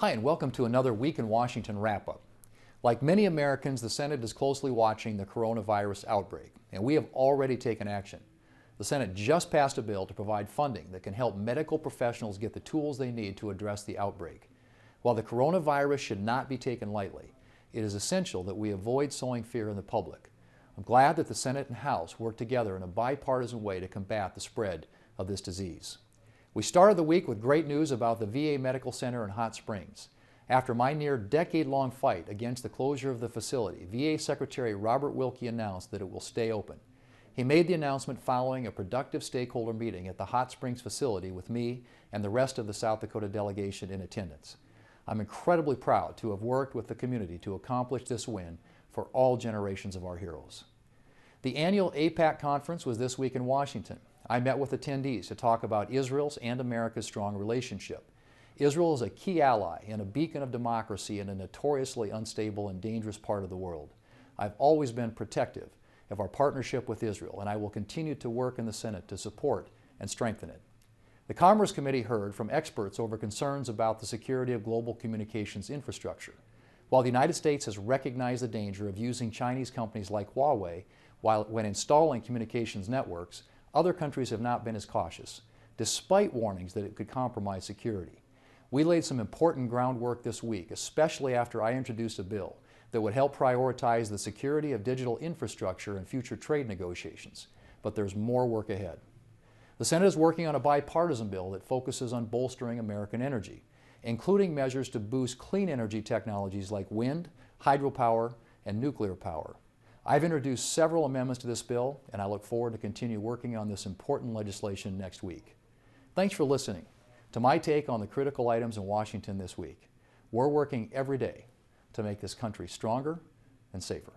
Hi, and welcome to another Week in Washington wrap-up. Like many Americans, the Senate is closely watching the coronavirus outbreak, and we have already taken action. The Senate just passed a bill to provide funding that can help medical professionals get the tools they need to address the outbreak. While the coronavirus should not be taken lightly, it is essential that we avoid sowing fear in the public. I'm glad that the Senate and House worked together in a bipartisan way to combat the spread of this disease. We started the week with great news about the VA Medical Center in Hot Springs. After my near decade-long fight against the closure of the facility, VA Secretary Robert Wilkie announced that it will stay open. He made the announcement following a productive stakeholder meeting at the Hot Springs facility with me and the rest of the South Dakota delegation in attendance. I'm incredibly proud to have worked with the community to accomplish this win for all generations of our heroes. The annual AIPAC conference was this week in Washington. I met with attendees to talk about Israel's and America's strong relationship. Israel is a key ally and a beacon of democracy in a notoriously unstable and dangerous part of the world. I've always been protective of our partnership with Israel, and I will continue to work in the Senate to support and strengthen it. The Commerce Committee heard from experts over concerns about the security of global communications infrastructure. While the United States has recognized the danger of using Chinese companies like Huawei when installing communications networks, other countries have not been as cautious, despite warnings that it could compromise security. We laid some important groundwork this week, especially after I introduced a bill that would help prioritize the security of digital infrastructure in future trade negotiations. But there's more work ahead. The Senate is working on a bipartisan bill that focuses on bolstering American energy, including measures to boost clean energy technologies like wind, hydropower, and nuclear power. I've introduced several amendments to this bill, and I look forward to continue working on this important legislation next week. Thanks for listening to my take on the critical items in Washington this week. We're working every day to make this country stronger and safer.